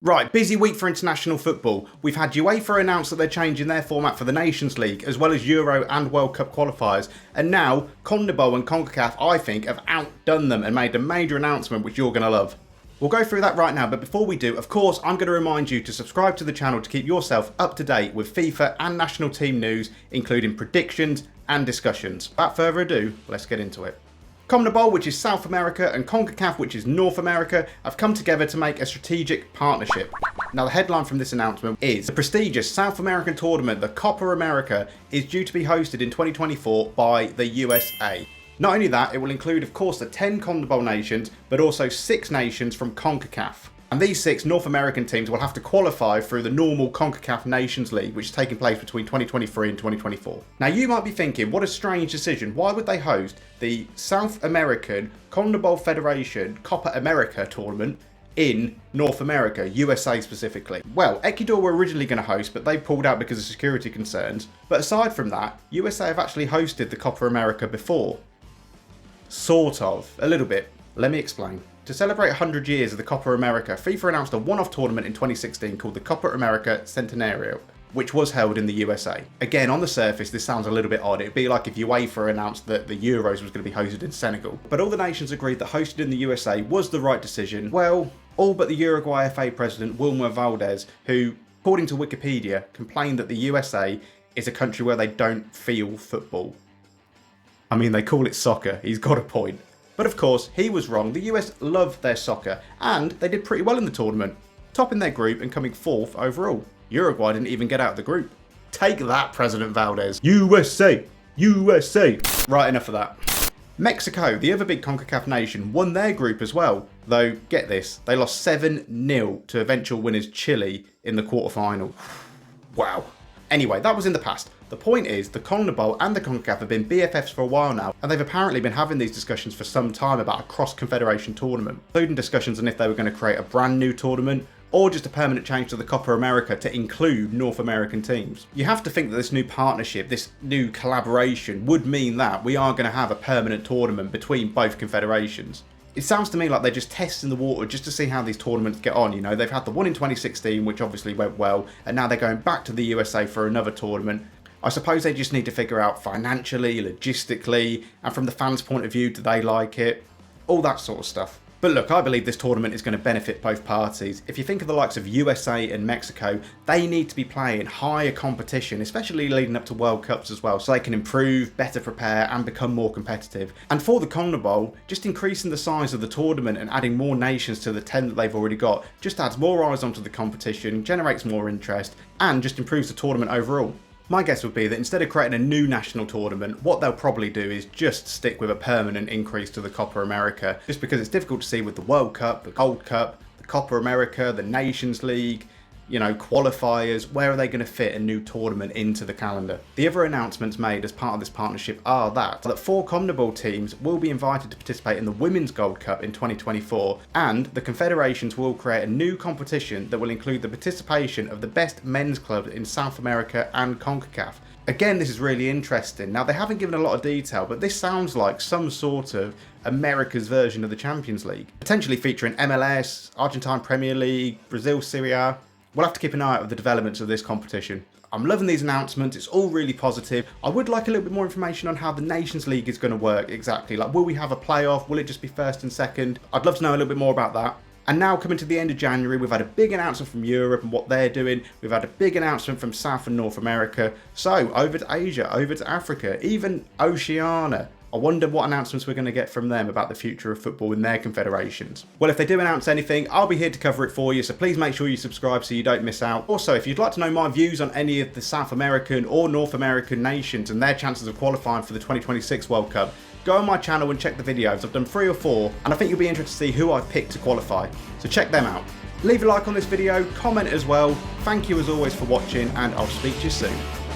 Right, busy week for international football. We've had UEFA announce that they're changing their format for the Nations League, as well as Euro and World Cup qualifiers. And now, CONMEBOL and CONCACAF, I think, have outdone them and made a major announcement which you're going to love. We'll go through that right now, but before we do, of course, I'm going to remind you to subscribe to the channel to keep yourself up to date with FIFA and national team news, including predictions and discussions. Without further ado, let's get into it. CONMEBOL, which is South America, and CONCACAF, which is North America, have come together to make a strategic partnership. Now, the headline from this announcement is the prestigious South American tournament, the Copa America, is due to be hosted in 2024 by the USA. Not only that, it will include, of course, the 10 CONMEBOL nations, but also 6 nations from CONCACAF. And these 6 North American teams will have to qualify through the normal CONCACAF Nations League, which is taking place between 2023 and 2024. Now, you might be thinking, what a strange decision. Why would they host the South American CONMEBOL Federation Copa America tournament in North America, USA specifically? Well, Ecuador were originally going to host, but they pulled out because of security concerns. But aside from that, USA have actually hosted the Copa America before. Sort of. A little bit. Let me explain. To celebrate 100 years of the Copa America, FIFA announced a one-off tournament in 2016 called the Copa America Centenario, which was held in the USA. Again, on the surface, this sounds a little bit odd. It'd be like if UEFA announced that the Euros was going to be hosted in Senegal. But all the nations agreed that hosted in the USA was the right decision. Well, all but the Uruguay FA president, Wilmer Valdez, who, according to Wikipedia, complained that the USA is a country where they don't feel football. I mean, they call it soccer. He's got a point. But of course, he was wrong. The US love their soccer, and they did pretty well in the tournament, topping their group and coming 4th overall. Uruguay didn't even get out of the group. Take that, President Valdez. USA! USA! Right, enough of that. Mexico, the other big CONCACAF nation, won their group as well. Though, get this, they lost 7-0 to eventual winners Chile in the quarterfinal. Wow. Anyway, that was in the past. The point is, the CONMEBOL and the CONCACAF have been BFFs for a while now, and they've apparently been having these discussions for some time about a cross-confederation tournament, including discussions on if they were going to create a brand new tournament, or just a permanent change to the Copa America to include North American teams. You have to think that this new partnership, this new collaboration, would mean that we are going to have a permanent tournament between both confederations. It sounds to me like they're just testing the water just to see how these tournaments get on. You know, they've had the one in 2016, which obviously went well, and now they're going back to the USA for another tournament. I suppose they just need to figure out financially, logistically, and from the fans' point of view, do they like it? All that sort of stuff. But look, I believe this tournament is going to benefit both parties. If you think of the likes of USA and Mexico, they need to be playing higher competition, especially leading up to World Cups as well, so they can improve, better prepare, and become more competitive. And for the CONMEBOL, just increasing the size of the tournament and adding more nations to the 10 that they've already got just adds more eyes onto the competition, generates more interest, and just improves the tournament overall. My guess would be that instead of creating a new national tournament, what they'll probably do is just stick with a permanent increase to the Copa America, just because it's difficult to see with the World Cup, the Gold Cup, the Copa America, the Nations League, you know, qualifiers, where are they going to fit a new tournament into the calendar? The other announcements made as part of this partnership are that 4 CONMEBOL teams will be invited to participate in the Women's Gold Cup in 2024, and the Confederations will create a new competition that will include the participation of the best men's clubs in South America and CONCACAF. Again, this is really interesting. Now, they haven't given a lot of detail, but this sounds like some sort of America's version of the Champions League, potentially featuring MLS, Argentine Premier League, Brazil Serie A. We'll have to keep an eye out of the developments of this competition. I'm loving these announcements, it's all really positive. I would like a little bit more information on how the Nations League is going to work exactly. Like, will we have a playoff? Will it just be first and second? I'd love to know a little bit more about that. And now coming to the end of January, we've had a big announcement from Europe and what they're doing. We've had a big announcement from South and North America. So over to Asia, over to Africa, even Oceania. I wonder what announcements we're going to get from them about the future of football in their confederations. Well, if they do announce anything, I'll be here to cover it for you, so please make sure you subscribe so you don't miss out. Also, if you'd like to know my views on any of the South American or North American nations and their chances of qualifying for the 2026 World Cup, go on my channel and check the videos. I've done 3 or 4, and I think you'll be interested to see who I've picked to qualify. So check them out. Leave a like on this video, comment as well. Thank you as always for watching, and I'll speak to you soon.